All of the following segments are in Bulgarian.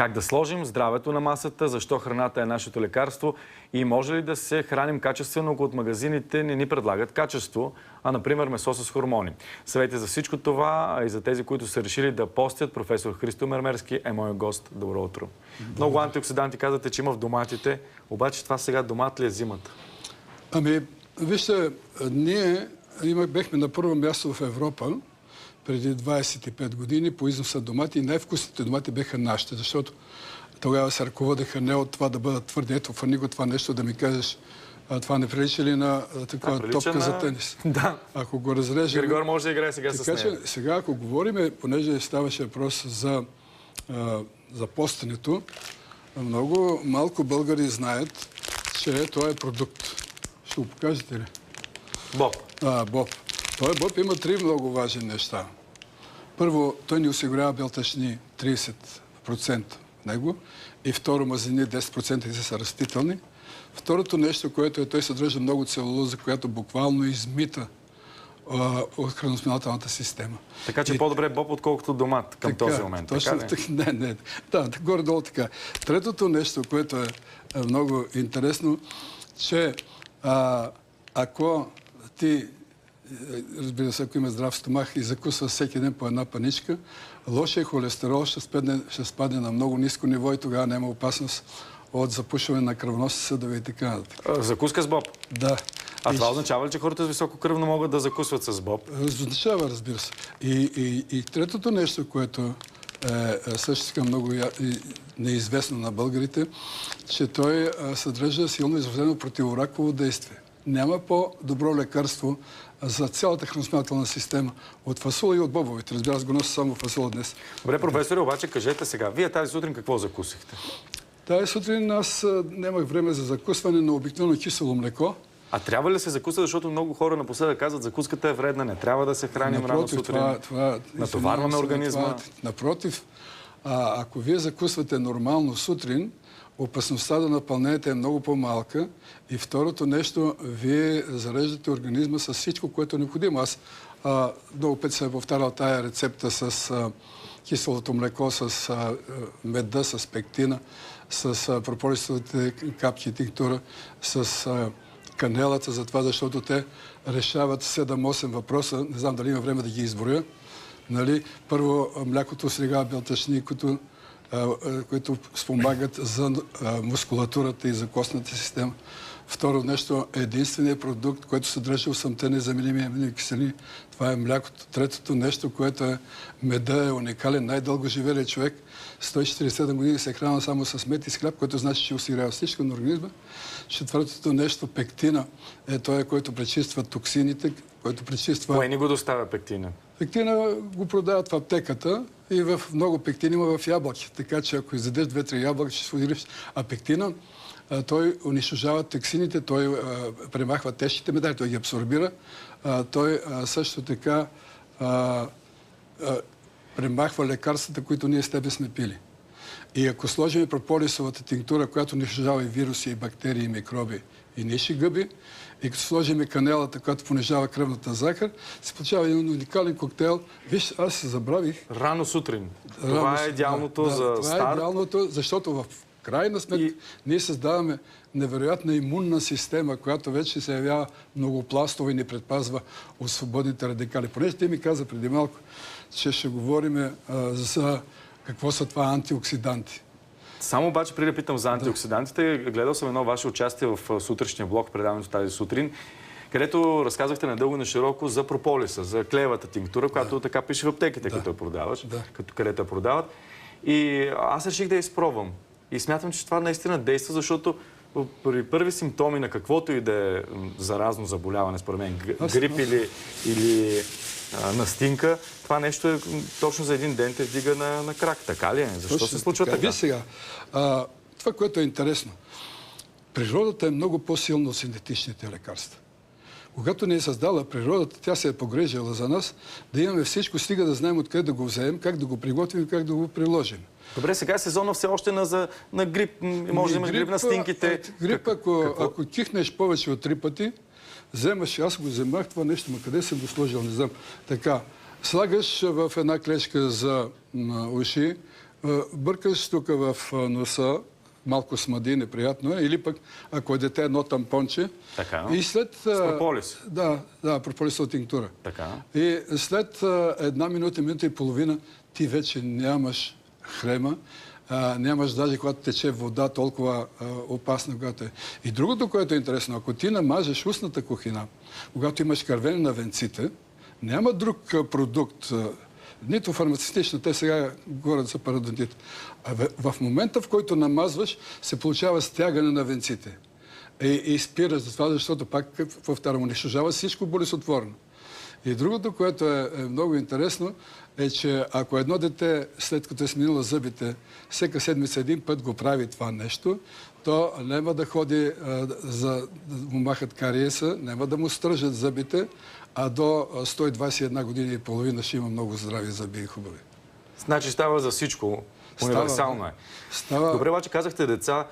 Как да сложим здравето на масата, защо храната е нашето лекарство и може ли да се храним качествено, ако от магазините не ни предлагат качество, а например месо с хормони. Съвети за всичко това, а и за тези, които са решили да постят, професор Христо Мермерски е мой гост. Добро утро. Много антиоксиданти казвате, че има в доматите, обаче това сега домат ли е зимата? Ами, вижте, ние бехме на първо място в Европа преди 25 години по износа домати и най-вкусните домати беха нашите, защото тогава се ръководеха не от това да бъдат твърди. Ето, фърни го това нещо да ми кажеш, това не прилича ли на такава топка за тенис? Да. Ако го разрежем... Григор може да играе сега с нея. Така че сега, ако говорим, понеже ставаше въпрос за постенето, много малко българи знаят, че това е продукт. Ще го покажете ли? Боб. Боб. Той Боб има три много важни неща. Първо, той ни осигурява белтъчни 30% него и второ, мазнини 10% са растителни. Второто нещо, което той съдържа много целулоза, която буквално измита от храносмилателната система. Така че по-добре Боб, отколкото домат към този момент. Точно така. Не. Да, горе-долу така. Третото нещо, което е много интересно, че ако ти, разбира се, ако има здрав стомах и закусва всеки ден по една паничка, лошия холестерол ще спадне на много ниско ниво и тогава няма опасност от запушване на кръвоносни съдове и така нататък. Закуска с Боб? Да. А това означава ли, че хората с високо кръвно могат да закусват с Боб? Означава, разбира се. И третото нещо, което е също така много неизвестно на българите, че той съдържа силно изразено противораково действие. Няма по-добро лекарство за цялата храносмилателна система от фасола и от бобовете. Разбира се, го нося само фасола днес. Добре, професоре, обаче кажете сега, вие тази сутрин какво закусихте? Тази сутрин аз нямах време за закусване на обикновено кисело млеко. А трябва ли да се закуса, защото много хора напоследък казват, закуската е вредна, не трябва да се храним рано сутрин. Натоварваме организма. Напротив, ако вие закусвате нормално сутрин, опасността да напълнете е много по-малка и второто нещо, вие зареждате организма с всичко, което е необходимо. Аз много пъти съм повтарял тая рецепта с киселото млеко, с меда, с пектина, с прополисовите капки и тинктура, с канелата, за това, защото те решават 7-8 въпроса. Не знам дали има време да ги изброя. Нали? Първо, млякото сригава белтъчни, които спомагат за мускулатурата и за костната система. Второ нещо, единственият продукт, който съдържа 8-те незаменими аминокиселини, това е млякото. Третото нещо, което е меда, е уникален, най-дълго живелият човек. 147 години се храна само с мед и с хляб, което значи, че осигурява всичко на организма. Четвъртото нещо, пектина, е той, който пречиства токсините, който пречиства... Кое ни го доставя пектина? Пектина го продават в аптеката и в много пектин има в ябълки. Така че ако изядеш 2-3 ябълки, ще споделиш. А пектина, той унищожава токсините, той премахва тежките метали, той ги абсорбира. Той също така премахва лекарствата, които ние с тебе сме пили. И ако сложим прополисовата тинктура, която унищожава и вируси, и бактерии, и микроби, и ниши гъби, и като сложим канелата, която понижава кръвната захар, се получава един уникален коктейл. Виж, аз забравих... Рано сутрин. Това е идеалното за старт. Това е идеалното, защото в крайна сметка ние създаваме невероятна имунна система, която вече се явява многопластова и ни предпазва от свободните радикали. Понеже ти ми каза преди малко, че ще говорим за какво са това антиоксиданти. Само обаче, преди да питам за антиоксидантите, гледал съм едно ваше участие в сутрешния блок, предаването тази сутрин, където разказахте надълго и на широко за прополиса, за клеевата тинктура, която така пише в аптеките, като я продаваш, където я продават. И аз реших да я изпробвам. И смятам, че това наистина действа, защото при първи симптоми на каквото и да е заразно заболяване, според мен, грип или настинка, това нещо е точно за един ден те вдига на крак. Така ли е? Защо се случва така? Виж сега, това, което е интересно, природата е много по-силна от синтетичните лекарства. Когато не е създала природата, тя се е погрежила за нас, да имаме всичко, стига да знаем откъде да го вземем, как да го приготвим и как да го приложим. Добре, сега е сезона все още на грип. Може да имаш грип на стинките. Грип, ако кихнеш повече от 3 пъти, вземаш, аз го вземах това нещо, къде съм го сложил, не знам. Така, слагаш в една клечка за уши бъркаш тук в носа, малко смъди, неприятно е, или пък ако е дете едно тампонче. Така. И след... С прополис. Да, прополисова тинктура. Така. И след една минута, минута и половина, ти вече нямаш хрема, нямаш даже когато тече вода толкова опасна, когато е. И другото, което е интересно, ако ти намажеш устната кухина, когато имаш кървене на венците, няма друг продукт, нито фармацевтична, те сега говорят за парадонтит. В момента, в който намазваш, се получава стягане на венците. И спира за това, защото пак, повтарям, унищожава всичко болесотворно. И другото, което е много интересно, е, че ако едно дете, след като е сменило зъбите, всека седмица един път го прави това нещо, то няма да ходи за да му махат кариеса, няма да му стържат зъбите, а до 121 години и половина ще има много здрави зъби и хубави. Значи става за всичко. Универсално е. Добре, обаче казахте деца.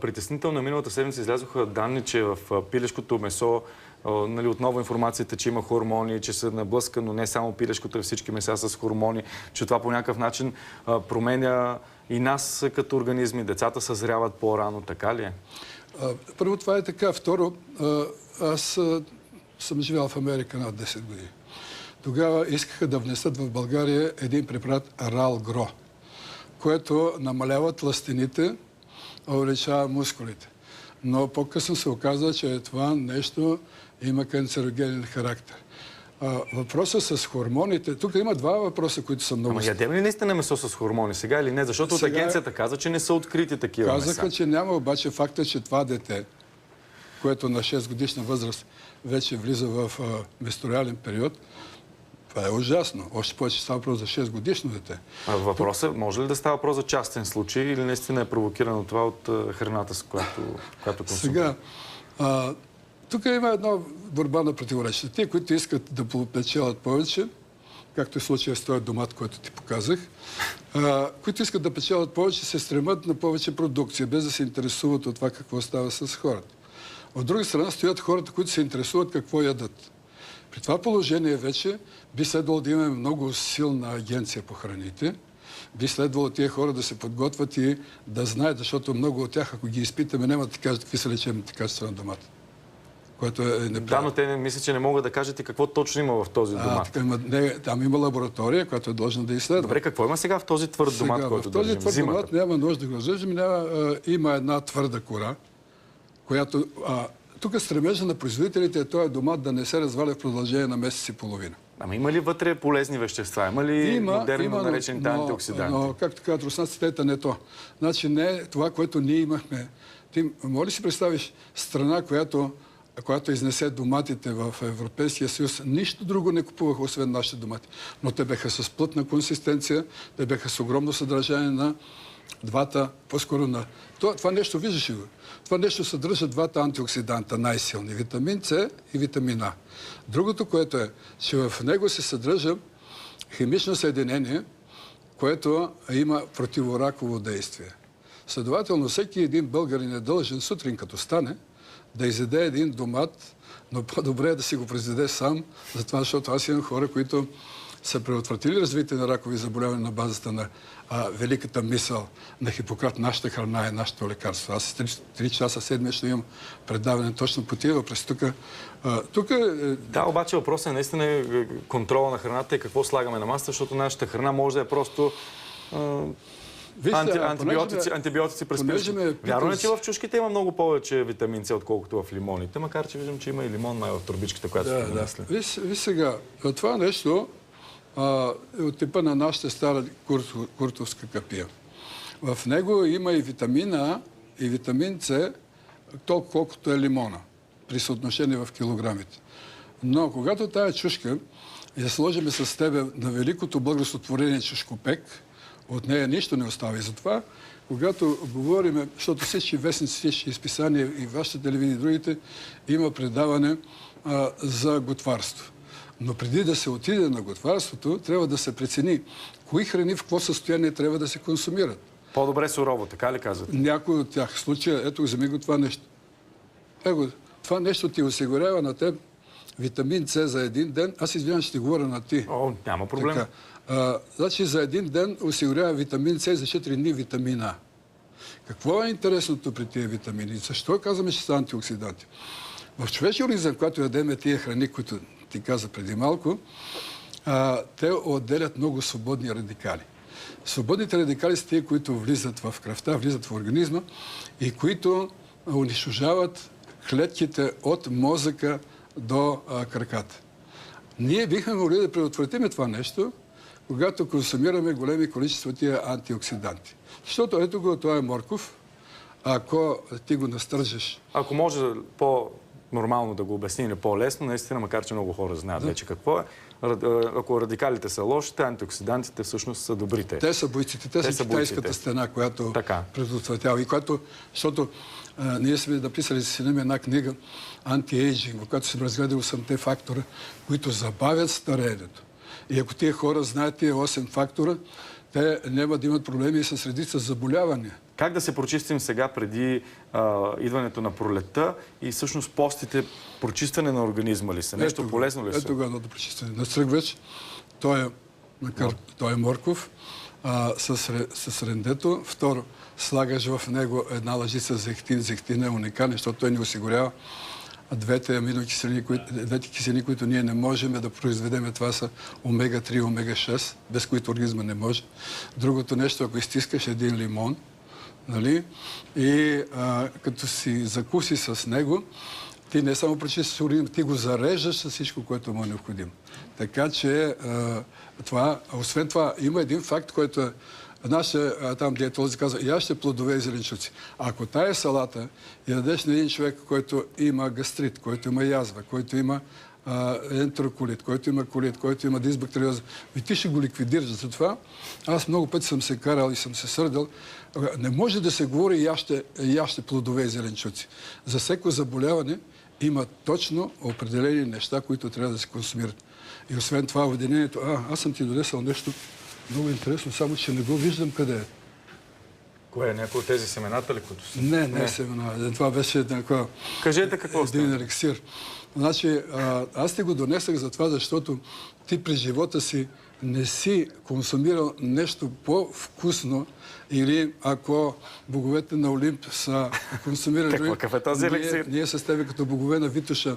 Притеснително миналата седмица излязоха данни, че в пилешкото месо отново информацията, че има хормони, че са наблъскано не само пилешкото, а всички меса с хормони, че това по някакъв начин променя и нас като организми. Децата съзряват по-рано, така ли е? Първо, това е така. Второ, аз съм живял в Америка над 10 години. Тогава искаха да внесат в България един препарат Ралгро, което намалява тлъстените, увеличава мускулите. Но по-късно се оказва, че това нещо има канцерогенен характер. Въпросът с хормоните... Тук има два въпроса, които са много... Ама ядем ли наистина месо с хормони сега или не? Защото от агенцията каза, че не са открити такива меса. Казаха, че няма, обаче факта, че това дете, което на 6 годишна възраст вече влиза в менструален период, това е ужасно. Още повече става въпрос за 6 годишно дете. Въпросът може ли да става въпрос за частен случай или наистина е провокирано това от храната, с която консумира? Сега, тук има една борба на противоречия. Те, които искат да печелят повече, както е случая с този домат, който ти показах, които искат да печелят повече, се стремат на повече продукция, без да се интересуват от това какво става с хората. От друга страна стоят хората, които се интересуват какво ядат. При това положение вече би следвало да имаме много силна агенция по храните. Би следвало тия хора да се подготвят и да знаят, защото много от тях, ако ги изпитаме, няма да ти кажат какви са лечебните качества на домата. Което е неправилно. Да, но те не мислят, че не могат да кажат и какво точно има в този домат. Там има лаборатория, която е длъжна да изследва. Добре, какво има сега в този твърд домат, който държим? В този твърд домат няма нужда да го разрежем. Има една твърда кора, която... Тук стремежа на производителите е този домат да не се разваля в продължение на месец и половина. Ама има ли вътре полезни вещества? Има ли модерно наречените антиоксиданти? Но, както казват руснаците, не то. Значи не е това, което ние имахме. Ти може ли си представиш страна, която изнесе доматите в Европейския съюз, нищо друго не купуваха, освен нашите домати. Но те беха с плътна консистенция, те беха с огромно съдържание на двата, по-скоро на... Това нещо, виждаш ли го? Това нещо съдържа двата антиоксиданта, най-силни. Витамин С и витамин А. Другото, което е, че в него се съдържа химично съединение, което има противораково действие. Следователно, всеки един българин е дължен сутрин, като стане, да изяде един домат, но по-добре е да си го произведе сам, затова, защото аз имам хора, които са предотвратили развитие на ракови заболявания на базата на великата мисъл на Хипократ. Нашата храна е нашето лекарство. Аз 3 часа седмично имам предаване точно по тия въпроси. Да, обаче въпросът е наистина контрола на храната и какво слагаме на масата, защото нашата храна може да е просто антибиотици през пилешкото. Вярно е, че в чушките има много повече витамин С, отколкото в лимоните, макар че виждам, че има и лимон в турбичката, която сте донесли. Виж сега, това нещо е от типа на нашата стара куртовска капия. В него има и витамин А, и витамин С, толкова колкото е лимона, при съотношение в килограмите. Но когато тая чушка я сложим с тебе на великото българско творение чушкопек, от нея нищо не остава. И затова, когато говорим, защото всички вестници, всички изписания и вашите телевизии и другите, има предаване за готварство. Но преди да се отиде на готварството, трябва да се прецени кои храни в какво състояние трябва да се консумират. По-добре сурово, така ли казвате? Някой от тях. В случая, ето, вземи го това нещо. Това нещо ти осигурява на теб витамин С за един ден. Аз извинявам, ще ти говоря на ти. Няма проблем. Значи за един ден осигурява витамин С, за 4 дни витамин А. Какво е интересното при тези витамини? Защо казваме, че са антиоксиданти? В човешкия организъм, когато ядеме тия храни, които ти каза преди малко, те отделят много свободни радикали. Свободните радикали са тези, които влизат в кръвта, влизат в организма и които унищожават клетките от мозъка до краката. Ние бихме могли да предотвратим това нещо, когато консумираме големи количества тия антиоксиданти. Защото ето го, това е морков. Ако ти го настържиш... Ако може по-нормално да го обясни или по-лесно, наистина, макар че много хора знаят вече какво е, ако радикалите са лошите, антиоксидантите всъщност са добрите. Те са бойците, те са китайската стена, която предотвратява. И което, защото ние сме написали за сина ми една книга Anti-Aging, в която сме разгледали 8-те фактора, които забавят стареенето. И ако тия хора знаят тия 8 фактора, те няма да имат проблеми с редица заболявания. Как да се прочистим сега преди идването на пролетта и всъщност постите, прочистване на организма ли са? Нещо полезно ли са? Ето го едното прочистване. Настръгвач, той е морков, с рендето. Второ, слагаш в него една лъжица зехтин. Зехтин е уникален, защото той ни осигурява двете аминокиселини, двете киселини, които ние не можем да произведем. Това са омега-3, омега-6, без които организма не може. Другото нещо, ако изтискаш един лимон, нали, и като си закуси с него, ти не само прочистваш организма, ти го зареждаш с всичко, което му е необходимо. Така че освен това, има един факт, който е нашия там диетолози казва, яще плодове и зеленчуци. Ако тая салата я дадеш на един човек, който има гастрит, който има язва, който има ентероколит, който има колит, който има дисбактериоза, и ти ще го ликвидираш. Затова аз много пъти съм се карал и съм се сърдал. Не може да се говори яще плодове и зеленчуци. За всеко заболяване има точно определени неща, които трябва да се консумират. И освен това, обединението, аз съм ти донесъл нещо много интересно, само че не го виждам къде е. Кое е? Някои от тези семената ли, които са? Не семена. Това беше такова... Кажете какво става. Един еликсир. Значи, аз ти го донесах за това, защото ти през живота си не си консумирал нещо по-вкусно или ако боговете на Олимп са консумирали... Какъв е този еликсир? Ние с тебе като богове на Витоша.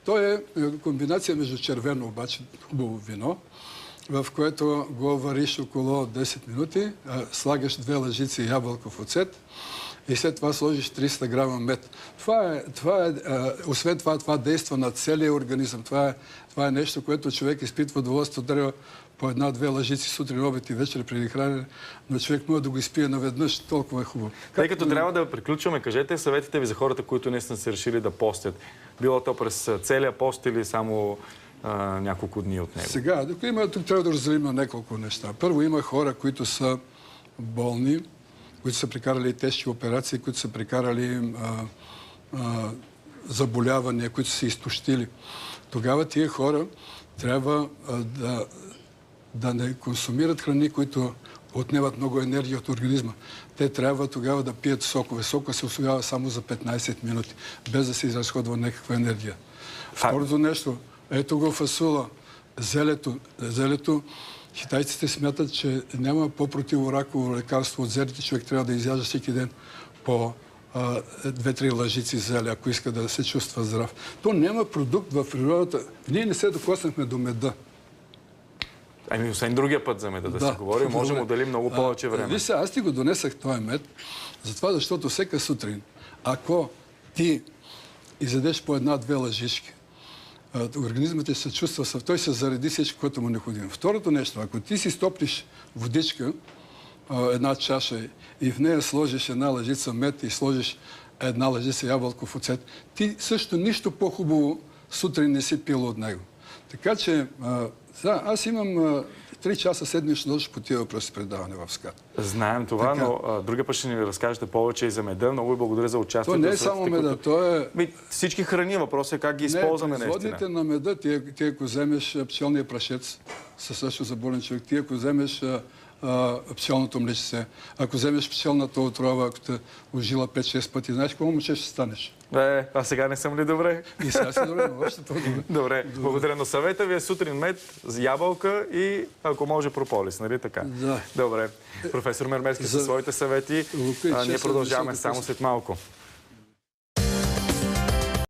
Той е комбинация между червено, обаче хубаво вино, в което го вариш около 10 минути, слагаш 2 лъжици ябълков оцет и след това сложиш 300 грама мед. Освен това действа на целия организъм. Това е нещо, което човек изпитва удоволствие, трябва по 1-2 лъжици сутрин, обед и вечер преди хранене, но човек може да го изпие наведнъж, толкова е хубаво. Тъй като трябва да приключваме, кажете съветите ви за хората, които наистина са решили да постят. Било то през целия пост или само няколко дни от него. Сега, тук трябва да разделим на няколко неща. Първо, има хора, които са болни, които са прекарали тежки операции, които са прекарали заболявания, които са се изтощили. Тогава тия хора трябва да не консумират храни, които отнемат много енергия от организма. Те трябва тогава да пият сокове. Сока се усвоява само за 15 минути, без да се изразходва някаква енергия. Второто нещо, ето го фасула, зелето. Китайците смятат, че няма по-противораково лекарство от зелите. Човек трябва да изяжда всеки ден по 2-3 лъжици зеле, ако иска да се чувства здрав. То няма продукт в природата. Ние не се докоснахме до меда. Освен другия път за меда да си говорим, можем да отделим много повече време. Виж, аз ти го донесах този мед, затова, защото всека сутрин, ако ти изядеш по 1-2 лъжички, организмът ти се чувства, той се зареди всичко, което му е необходимо. Второто нещо, ако ти си стоплиш водичка, една чаша и в нея сложиш една лъжица мед и сложиш една лъжица ябълков оцет, ти също нищо по-хубаво сутрин не си пил от него. Така че аз имам 3 часа седмично нощ по тия въпроси предаване в СКАТ. Знаем това, но другия път ще ни разкажете повече и за меда. Много ви благодаря за участието. То не е само меда, то е... Всички храни, въпросът е как ги използваме наистина. Производните на меда, ти ако вземеш пчелния прашец, със също за болен човек, ти ако вземеш пчелното млечце. Ако вземеш пчелната отрова, ако те ожила 5-6 пъти, знаеш какво момче ще станеш? А сега не съм ли добре? И сега си добре, но още по-добре. Добре, благодаря. Но съвета ви е сутрин мед, ябълка и ако може прополис, нали така? Да. Добре. Професор Мермерски със своите съвети. Лука и Ние чесън продължаваме високо само след малко.